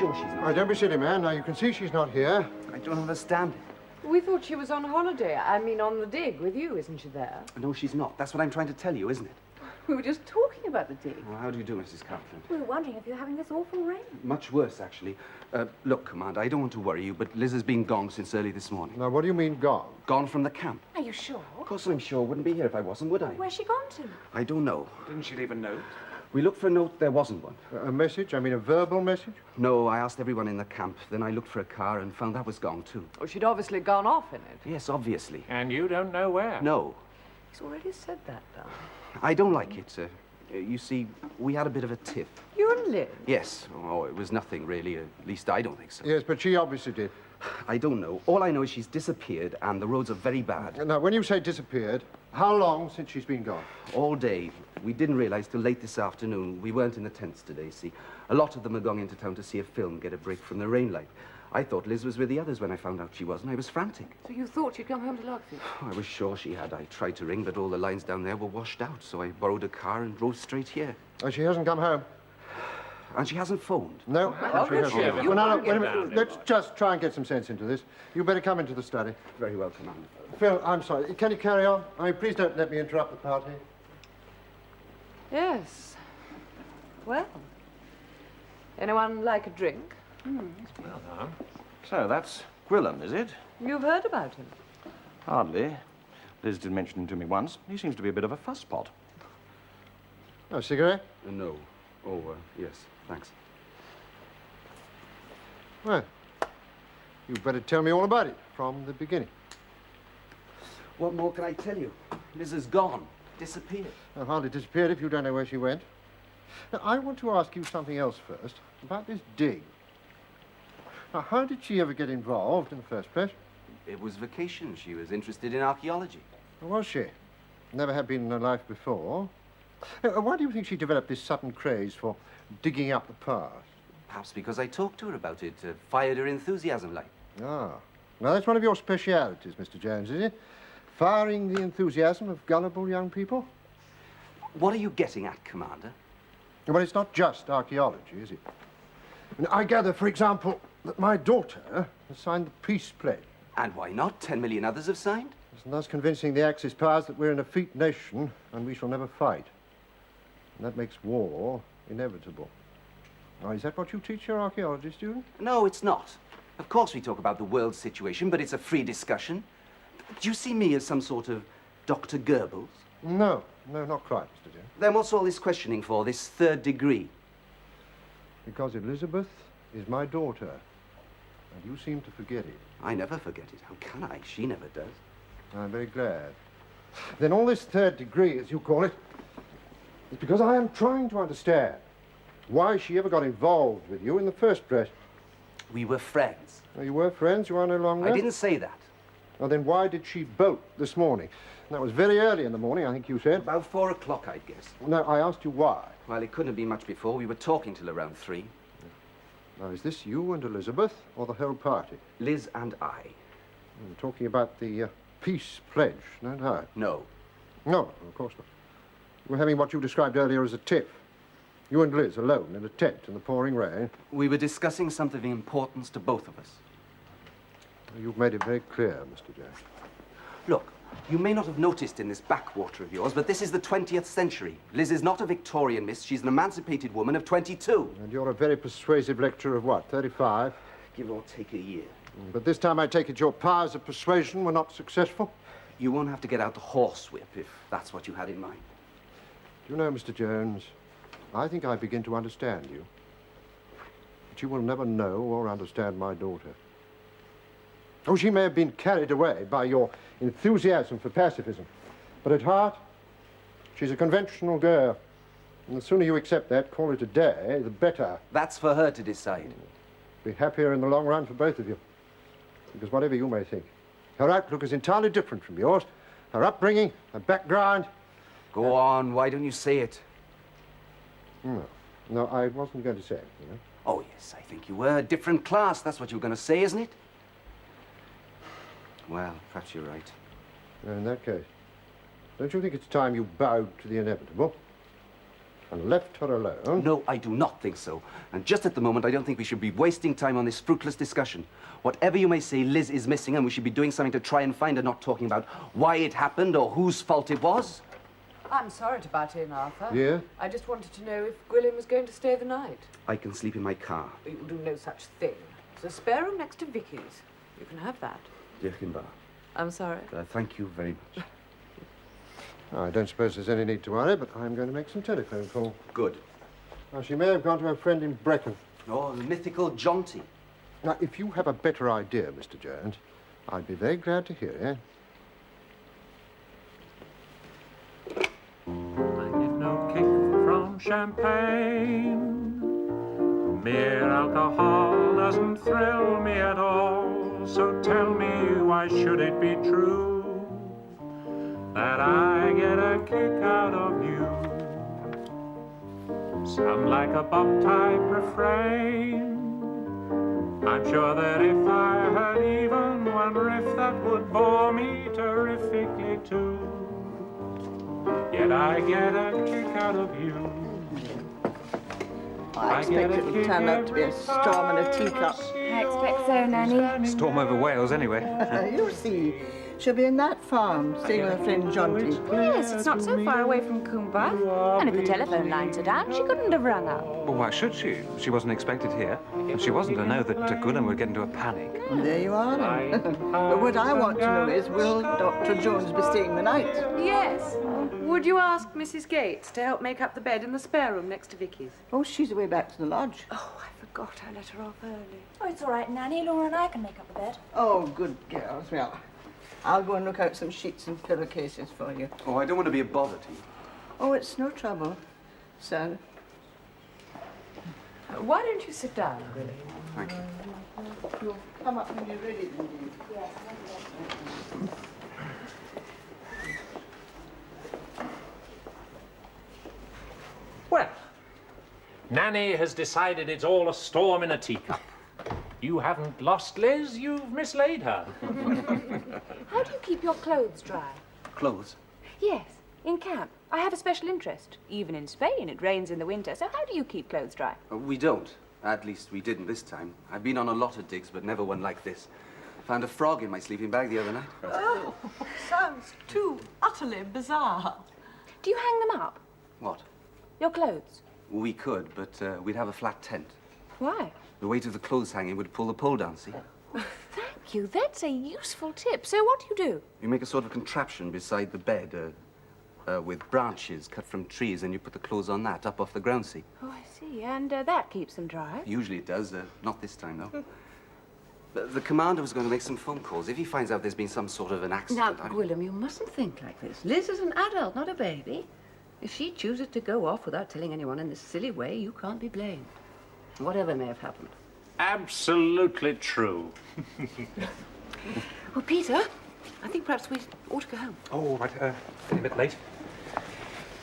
sure she's not. Oh, don't be silly, man. Now, you can see she's not here. I don't understand it. We thought she was on holiday. I mean, on the dig with you. Isn't she there? No, she's not. That's what I'm trying to tell you, isn't it? We were just talking about the dig. Well, how do you do, Mrs. Cartland? We were wondering if you're having this awful rain. Much worse, actually. Look, Commander, I don't want to worry you, but Liz has been gone since early this morning. Now, what do you mean, gone? Gone from the camp. Are you sure? Of course I'm sure. Wouldn't be here if I wasn't, would I? Where's she gone to? I don't know. Didn't she leave a note? We looked for a note. There wasn't one. A message? I mean, a verbal message? No, I asked everyone in the camp. Then I looked for a car and found that was gone, too. Oh, she'd obviously gone off in it. Yes, obviously. And you don't know where? No. He's already said that, darling. I don't like it. You see, we had a bit of a tiff. You and Liz? Yes. Oh, it was nothing, really. At least I don't think so. Yes, but she obviously did. I don't know. All I know is she's disappeared and the roads are very bad. Now, when you say disappeared, how long since she's been gone? All day. We didn't realize till late this afternoon. We weren't in the tents today, see. A lot of them had gone into town to see a film, get a break from the rain light. I thought Liz was with the others when I found out she wasn't. I was frantic. So you thought she'd come home to Lockford? I was sure she had. I tried to ring, but all the lines down there were washed out, so I borrowed a car and drove straight here. Oh, she hasn't come home? And she hasn't phoned. No, she hasn't. she ever? Well, now, You wait a can't minute. get Let's just try and get some sense into this. You better come into the study. Very well, Commander. Phil, I'm sorry. Can you carry on? I mean, please don't let me interrupt the party. Yes. Well, anyone like a drink? Well, now. So that's Gwilym, is it? You've heard about him. Hardly. Liz did mention him to me once. He seems to be a bit of a fusspot. Oh, cigarette? No. Oh, yes, thanks. Well, you'd better tell me all about it from the beginning. What more can I tell you? Liz is gone. Disappeared. Well, hardly disappeared if you don't know where she went. Now, I want to ask you something else first, about this dig. Now, how did she ever get involved in the first place? It was vacation. She was interested in archaeology. Or was she? Never had been in her life before. Why do you think she developed this sudden craze for digging up the past? Perhaps because I talked to her about it, fired her enthusiasm like. Ah. Now, that's one of your specialities, Mr. Jones, is it? Firing the enthusiasm of gullible young people? What are you getting at, Commander? Well, it's not just archaeology, is it? And I gather, for example, that my daughter has signed the peace pledge. And why not? 10 million others have signed. And thus convincing the Axis powers that we're an effete nation and we shall never fight. And that makes war inevitable. Now, is that what you teach your archaeology students? No, it's not. Of course we talk about the world situation, but it's a free discussion. Do you see me as some sort of Dr. Goebbels? No, not quite, Mr. Jones. Then what's all this questioning for, this third degree? Because Elizabeth is my daughter, and you seem to forget it. I never forget it. How can I? She never does. I'm very glad. Then all this third degree, as you call it, is because I am trying to understand why she ever got involved with you in the first place. We were friends. Well, you were friends, you are no longer? I didn't say that. Well, then why did she bolt this morning? And that was very early in the morning, I think you said. About 4 o'clock, I'd guess. No, I asked you why. Well, it couldn't have been much before. We were talking till around 3. Now, is this you and Elizabeth, or the whole party? Liz and I. We're talking about the peace pledge, not I? No. No, of course not. We're having what you described earlier as a tiff. You and Liz alone in a tent in the pouring rain. We were discussing something of importance to both of us. You've made it very clear, Mr. Jones. Look, you may not have noticed in this backwater of yours, but this is the 20th century. Liz is not a Victorian miss. She's an emancipated woman of 22. And you're a very persuasive lecturer of what, 35? Give or take a year. But this time I take it your powers of persuasion were not successful? You won't have to get out the horsewhip if that's what you had in mind. Do you know, Mr. Jones, I think I begin to understand you. But you will never know or understand my daughter. Oh, she may have been carried away by your enthusiasm for pacifism, but at heart, she's a conventional girl. And the sooner you accept that, call it a day, the better. That's for her to decide. Be happier in the long run for both of you. Because whatever you may think, her outlook is entirely different from yours. Her upbringing, her background. Go on, why don't you say it? No, I wasn't going to say it, you know. Oh, yes, I think you were. A different class, that's what you were going to say, isn't it? Well, perhaps you're right. In that case, don't you think it's time you bowed to the inevitable? and left her alone. No, I do not think so. And just at the moment, I don't think we should be wasting time on this fruitless discussion. Whatever you may say, Liz is missing, and we should be doing something to try and find her, not talking about why it happened or whose fault it was. I'm sorry to butt in, Arthur. Yeah? I just wanted to know if Gwilym was going to stay the night. I can sleep in my car. You'll do no such thing. There's a spare room next to Vicky's. You can have that. Dirkenbach. I'm sorry. Thank you very much. I don't suppose there's any need to worry, but I'm going to make some telephone calls. Good. Now, she may have gone to her friend in Brecon. Oh, the mythical Jaunty. Now, if you have a better idea, Mr. Jones, I'd be very glad to hear it. I get no kick from champagne. Mere alcohol doesn't thrill me at all. So tell me, why should it be true that I get a kick out of you? Sound like a bop-type refrain. I'm sure that if I heard even one riff, that would bore me terrifically too. Yet I get a kick out of you. I expect it'll turn out to be a storm in a teacup. I expect so, Nanny. Storm over Wales, anyway. You'll see. She'll be in that farm, staying with her friend Jaunty. Yes, it's not so far away from Coomber. And if the telephone lines are down, she couldn't have rung up. Well, why should she? She wasn't expected here. And she wasn't to know that Gwilym would get into a panic. And there you are. But what I want to know is, will Dr. Jones be staying the night? Yes. Would you ask Mrs. Gates to help make up the bed in the spare room next to Vicky's? Oh, she's away back to the lodge. Oh, I forgot I let her off early. Oh, it's all right, Nanny. Laura and I can make up the bed. Oh, good girls. Well, I'll go and look out some sheets and pillowcases for you. Oh, I don't want to be a bother to you. Oh, it's no trouble, son. Why don't you sit down, Gwilym? Thank you. You'll come up when you're ready, then, dear. Well, Nanny has decided it's all a storm in a teacup. You haven't lost Liz, you've mislaid her. How do you keep your clothes dry? Clothes? Yes, in camp. I have a special interest. Even in Spain, it rains in the winter, so how do you keep clothes dry? We don't. At least we didn't this time. I've been on a lot of digs, but never one like this. I found a frog in my sleeping bag the other night. Oh, sounds too utterly bizarre. Do you hang them up? What? Your clothes? We could, but we'd have a flat tent. Why? The weight of the clothes hanging would pull the pole down, see? Thank you. That's a useful tip. So what do you do? You make a sort of contraption beside the bed with branches cut from trees, and you put the clothes on that, up off the ground, see? Oh, I see. And that keeps them dry. Usually it does, not this time, though. The commander was going to make some phone calls. If he finds out there's been some sort of an Now, accident... Gwilym, you mustn't think like this. Liz is an adult, not a baby. If she chooses to go off without telling anyone in this silly way, you can't be blamed. Whatever may have happened. Absolutely true. Well, Peter, I think perhaps we ought to go home. Oh, right. Getting a bit late.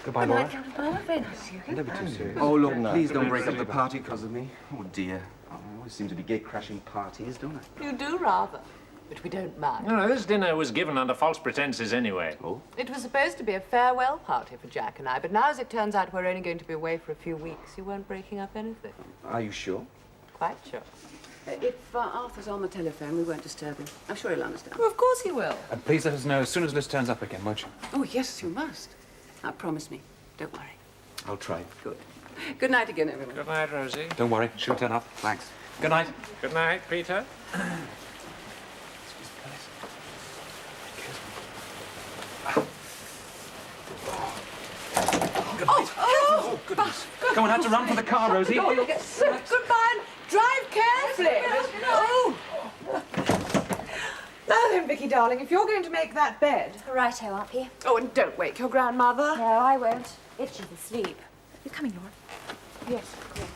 Goodbye, Good night, Laura. Captain Palmer. Very nice to see you again. Never too serious. Oh, look, please don't break up the party because of me. Oh, dear. I always seem to be gate-crashing parties, don't I? You do rather, but we don't mind. No, this dinner was given under false pretenses anyway. Oh? It was supposed to be a farewell party for Jack and I, but now as it turns out we're only going to be away for a few weeks, you weren't breaking up anything. Are you sure? Quite sure. If Arthur's on the telephone, we won't disturb him. I'm sure he'll understand. Well, of course he will. And please let us know as soon as Liz turns up again, won't you? Oh, yes, you must. Now, promise me. Don't worry. I'll try. Good. Good night again, everyone. Good night, Rosie. Don't worry, she'll turn up. Thanks. Good night. Good night, Peter. Oh, goodness. Go on, had to run for the car, Rosie. Goodbye and drive carefully. Oh! Now then, Vicky, darling, if you're going to make that bed... Righto, Aunt P. Oh, and don't wake your grandmother. No, I won't. If she's asleep. You coming, Laura? Yes, of course.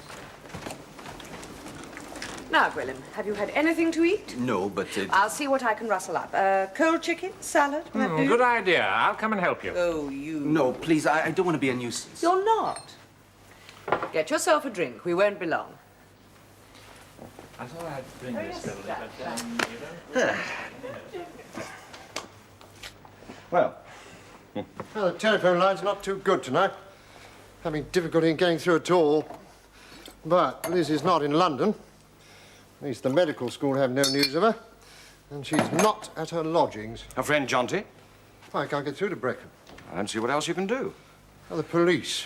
Now, Gwilym, have you had anything to eat? No, but... I'll see what I can rustle up. Cold chicken, salad, will that do? Good idea. I'll come and help you. Oh, you... No, please, I don't want to be a nuisance. You're not. Get yourself a drink. We won't be long. I thought I'd bring this little bit, Well, the telephone line's not too good tonight. having difficulty in getting through at all. But Liz is not in London. At least the medical school have no news of her. And she's not at her lodgings. Her friend Jonty? I can't get through to Brecon. I don't see what else you can do. Well, the police.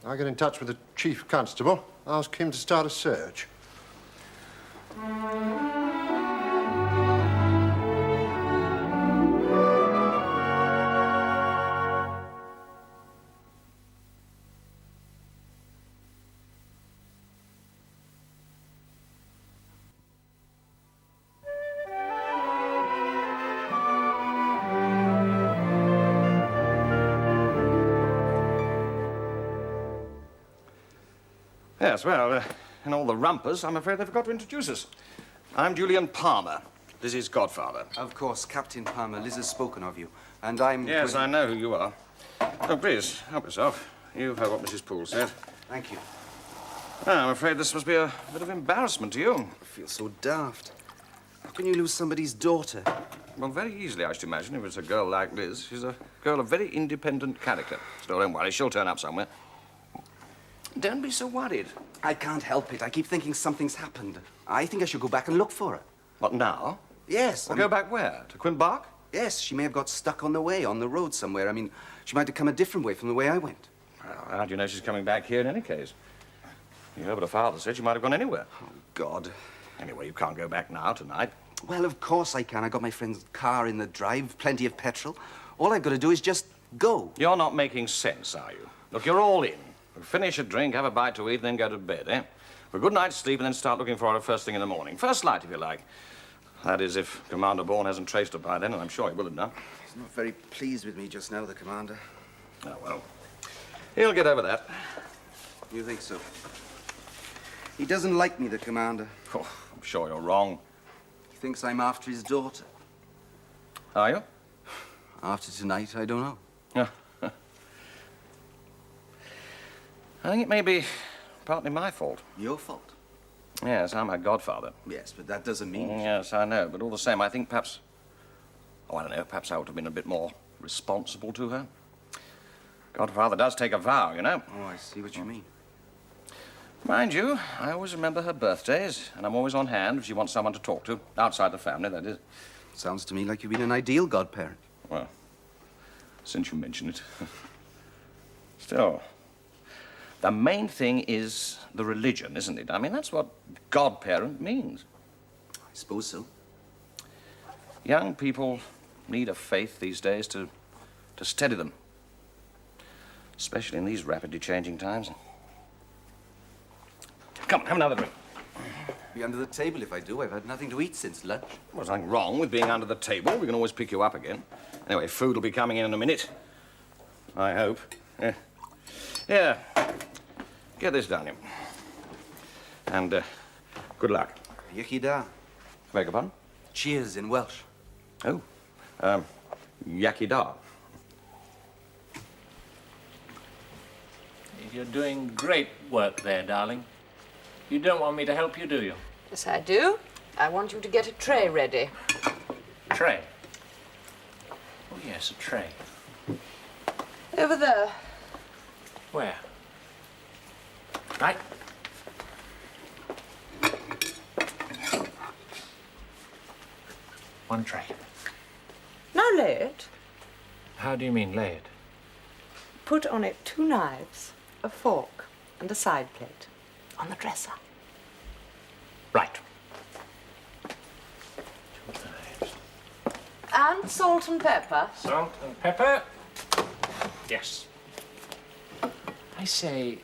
I'll get in touch with the chief constable, ask him to start a search. Yes, well, in all the rumpus, I'm afraid they forgot to introduce us. I'm Julian Palmer, Lizzie's godfather. Of course, Captain Palmer. Liz has spoken of you. And I'm... Yes, I know who you are. Oh, please, help yourself. You've heard what Mrs. Poole said. Thank you. Well, I'm afraid this must be a bit of embarrassment to you. I feel so daft. How can you lose somebody's daughter? Well, very easily, I should imagine, if it's a girl like Liz. She's a girl of very independent character. Still, don't worry, she'll turn up somewhere. Don't be so worried. I can't help it. I keep thinking something's happened. I think I should go back and look for her. What, now? Yes. Well, go back where? To Quimbark? Yes, she may have got stuck on the way, on the road somewhere. I mean, she might have come a different way from the way I went. Well, how do you know she's coming back here in any case? You heard what her father said. She might have gone anywhere. Oh, God. Anyway, you can't go back now, tonight. Well, of course I can. I got my friend's car in the drive, plenty of petrol. All I've got to do is just go. You're not making sense, are you? Look, you're all in. We'll finish a drink, have a bite to eat, and then go to bed, eh? For a good night's sleep, and then start looking for her first thing in the morning. First light, if you like. That is, if Commander Bourne hasn't traced her by then, and I'm sure he will have done. He's not very pleased with me just now, the commander. Oh, well. He'll get over that. You think so? He doesn't like me, the commander. Oh, I'm sure you're wrong. He thinks I'm after his daughter. Are you? After tonight, I don't know. I think it may be partly my fault. Your fault? Yes, I'm her godfather. Yes, but that doesn't mean... Yes, I know, but all the same, I think perhaps... Oh, I don't know, perhaps I ought to have been a bit more responsible to her. Godfather does take a vow, you know. Oh, I see what you mean. Mind you, I always remember her birthdays, and I'm always on hand if she wants someone to talk to, outside the family, that is. Sounds to me like you've been an ideal godparent. Well, since you mention it. Still, the main thing is the religion, isn't it? I mean, that's what godparent means. I suppose so. Young people need a faith these days to steady them, especially in these rapidly changing times. Come on, have another drink. Be under the table if I do. I've had nothing to eat since lunch. Well, there's nothing wrong with being under the table. We can always pick you up again. Anyway, food will be coming in a minute. I hope. Yeah. Yeah. Get this down here. And, good luck. Yachida. Beg your pardon? Cheers in Welsh. Oh, Yakida. You're doing great work there, darling. You don't want me to help you, do you? Yes, I do. I want you to get a tray ready. Tray? Oh, yes, a tray. Over there. Where? Right. One tray. Now lay it. How do you mean, lay it? Put on it 2 knives, a fork, and a side plate. On the dresser. Right. 2 knives. And salt and pepper. Salt and pepper. Yes. I say,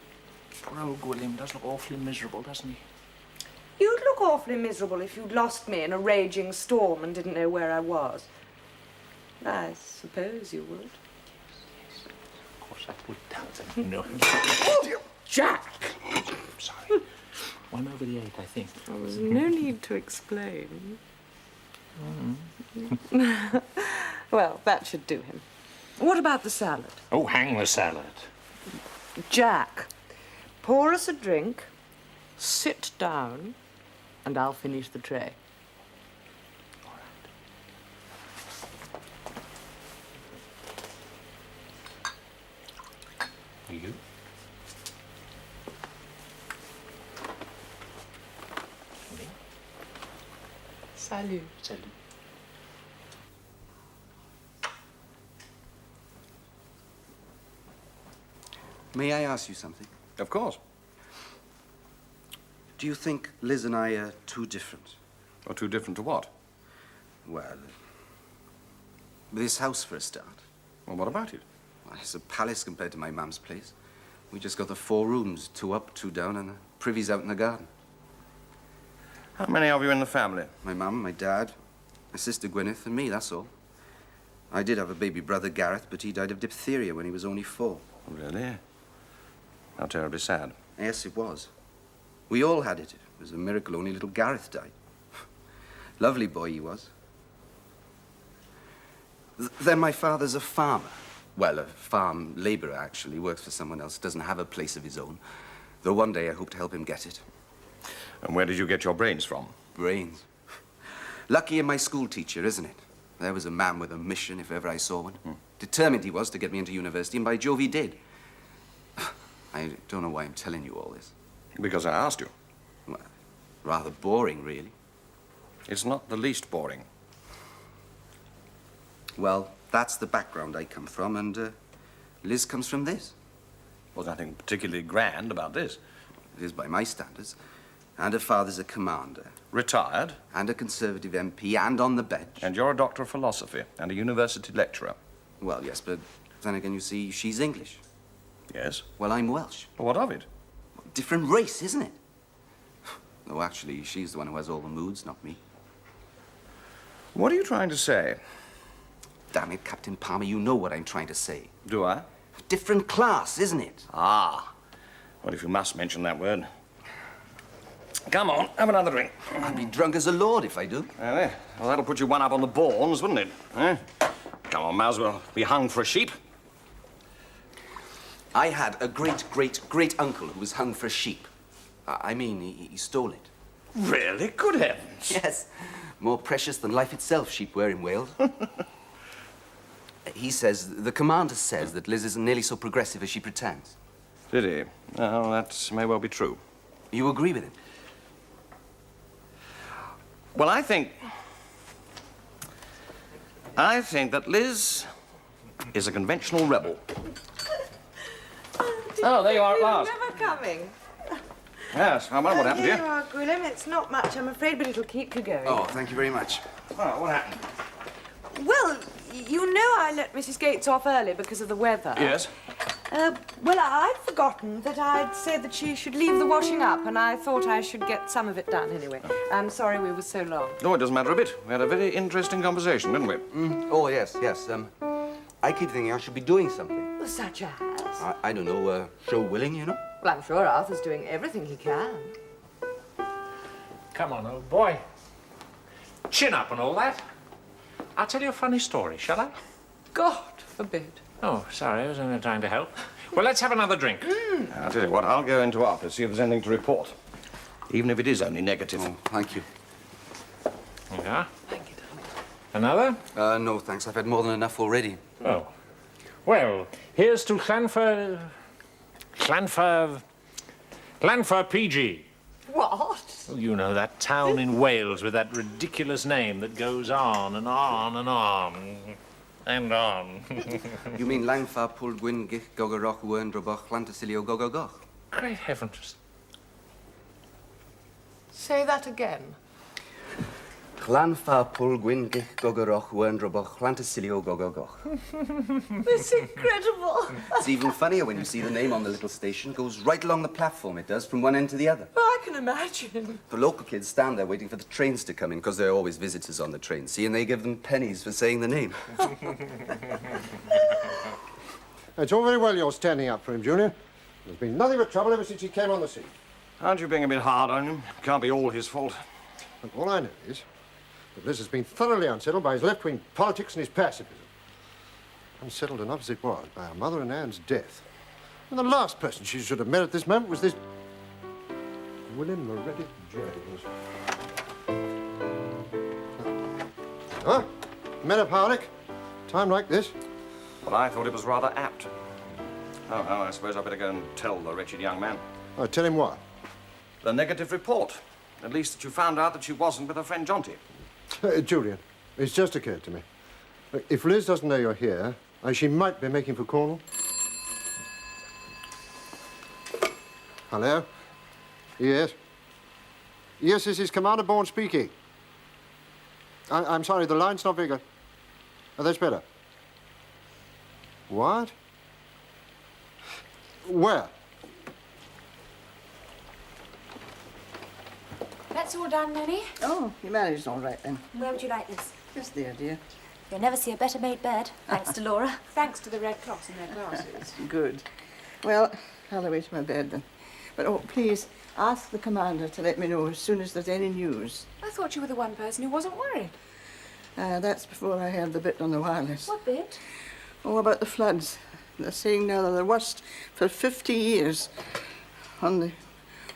poor old William does look awfully miserable, doesn't he? You'd look awfully miserable if you'd lost me in a raging storm and didn't know where I was. I suppose you would. Yes. Of course I would, darling. No. Oh, Jack! Sorry. 1 over the 8, I think. There was no need to explain. Well, that should do him. What about the salad? Oh, hang the salad. Jack, pour us a drink, sit down, and I'll finish the tray. All right. You? Salut. Salut. May I ask you something? Of course. Do you think Liz and I are too different? Or too different to what? Well, this house for a start. Well, what about it? Well, it's a palace compared to my mum's place. We just got the 4 rooms, 2 up, 2 down, and the privy's out in the garden. How many of you in the family? My mum, my dad, my sister Gwyneth, and me, that's all. I did have a baby brother, Gareth, but he died of diphtheria when he was only 4. Really? How terribly sad. Yes, it was. We all had it. It was a miracle only little Gareth died. Lovely boy he was. Then my father's a farmer. Well, a farm labourer, actually. Works for someone else. Doesn't have a place of his own. Though one day I hope to help him get it. And where did you get your brains from? Brains. Lucky in my school teacher, isn't it? There was a man with a mission, if ever I saw one. Determined he was to get me into university, and by Jove, he did. I don't know why I'm telling you all this. Because I asked you. Well, rather boring, really. It's not the least boring. Well, that's the background I come from, and Liz comes from this. There's nothing particularly grand about this. It is by my standards. And her father's a commander. Retired. And a Conservative MP, and on the bench. And you're a doctor of philosophy and a university lecturer. Well, yes, but then again, you see, she's English. Yes. Well, I'm Welsh. Well, what of it? Different race, isn't it? Though actually, she's the one who has all the moods, not me. What are you trying to say? Damn it, Captain Palmer, you know what I'm trying to say. Do I? Different class, isn't it? Ah. Well, if you must mention that word. Come on, have another drink. I'd be drunk as a lord if I do. Well, that'll put you one up on the Bournes, wouldn't it? Eh? Come on, might as well be hung for a sheep. I had a great-great-great-uncle who was hung for a sheep. I mean, he stole it. Really? Good heavens. Yes. More precious than life itself, sheep were in Wales. He says, the commander says that Liz isn't nearly so progressive as she pretends. Did he? Well, that may well be true. You agree with him? Well, I think that Liz is a conventional rebel. Oh, there you are at last. Never coming. Yes, I wonder what happened to Here you. you are, Gwilym. It's not much, I'm afraid, but it'll keep you going. Oh, thank you very much. Oh, what happened? Well, you know I let Mrs. Gates off early because of the weather. Yes? Well, I'd forgotten that I'd said that she should leave the washing up, and I thought I should get some of it done anyway. I'm sorry we were so long. No, it doesn't matter a bit. We had a very interesting conversation, didn't we? Oh, yes, yes. I keep thinking I should be doing something. Well, such as? I don't know, show willing, you know? Well, I'm sure Arthur's doing everything he can. Come on, old boy. Chin up and all that. I'll tell you a funny story, shall I? God forbid. Oh, sorry, I was only trying to help. Well, let's have another drink. I'll tell you what, I'll go into office, see if there's anything to report. Even if it is only negative. Oh, thank you. There you are. Thank you, darling. Another? No, thanks. I've had more than enough already. Oh. Well, here's to Llanfyr PG. What? Oh, you know, that town in Wales with that ridiculous name that goes on and on and on and on. You mean Llanfyr Pwll Gwyn Gich Gogoroch Wern Droboch Llantysilio Gogogoch? Great heavens. Say that again. Llanfyr Pwll Gwyn Gich Gogoroch Wern Droboch Llantysilio Gogogoch. It's incredible. It's even funnier when you see the name on the little station. Goes right along the platform, it does, from one end to the other. Well, I can imagine. The local kids stand there waiting for the trains to come in, because there are always visitors on the train, see, and they give them pennies for saying the name. It's all very well you're standing up for him, Junior. There's been nothing but trouble ever since he came on the scene. Aren't you being a bit hard on him? Can't be all his fault. And all I know is that Liz has been thoroughly unsettled by his left-wing politics and his pacifism. Unsettled enough as it was by her mother and Anne's death. And the last person she should have met at this moment was this William Meredith James. Huh? Men of Harlech? Time like this? Well, I thought it was rather apt. Oh, well, I suppose I'd better go and tell the wretched young man. Oh, tell him what? The negative report. At least that you found out that she wasn't with her friend Jonty. Julian, it's just occurred to me. If Liz doesn't know you're here, she might be making for Cornwall. Hello? Yes? Yes, this is Commander Bourne speaking. I'm sorry, the line's not very good. Oh, that's better. What? Where? That's all done, Nanny. Oh, you managed all right then. Where would you like this? Yes, there, dear. You'll never see a better made bed, thanks to Laura. Thanks to the red cloths and their glasses. Good. Well, I'll away to my bed then. But, oh, please, ask the commander to let me know as soon as there's any news. I thought you were the one person who wasn't worried. That's before I heard the bit on the wireless. What bit? Oh, about the floods. They're saying now they're the worst for 50 years on the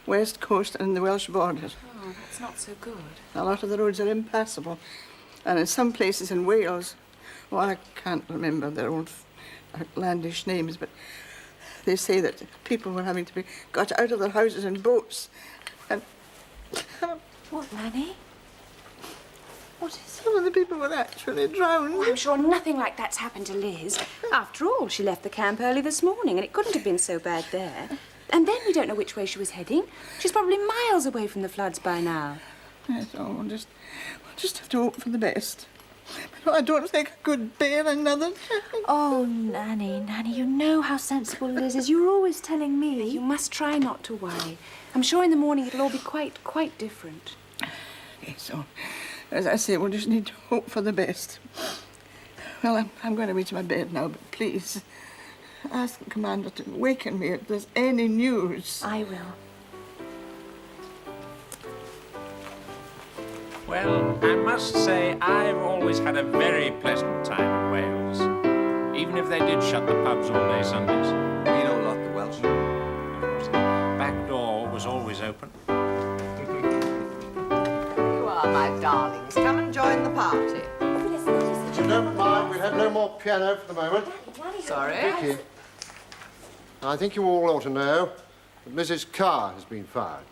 west coast and the Welsh borders. Oh, that's not so good. A lot of the roads are impassable. And in some places in Wales, well, I can't remember their own outlandish names, but they say that people were having to be got out of their houses in boats. And What, Nanny? what is some of the people were actually drowned. Oh, I'm sure nothing like that's happened to Liz. After all, she left the camp early this morning, and it couldn't have been so bad there. And then we don't know which way she was heading. She's probably miles away from the floods by now. Yes, oh, we'll just have to hope for the best. But I don't think I could bear another. Oh, Nanny, you know how sensible Liz is. You're always telling me. You must try not to worry. I'm sure in the morning it'll all be quite different. Okay, so, as I say, we'll just need to hope for the best. Well, I'm going to be to my bed now, but please, ask the commander to waken me if there's any news. I will. Well, I must say I've always had a very pleasant time in Wales. Even if they did shut the pubs all day Sundays. You know a lot, the Welsh. Of course, the back door was always open. You are, my darlings. Come and join the party. If you don't mind, we'll have no more piano for the moment. Sorry? Vicky, I think you all ought to know that Mrs. Carr has been fired.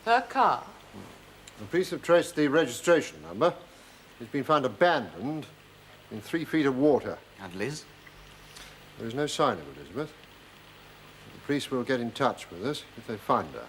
Her car? The police have traced the registration number. It's been found abandoned in 3 feet of water. And Liz? There is no sign of Elizabeth. The police will get in touch with us if they find her.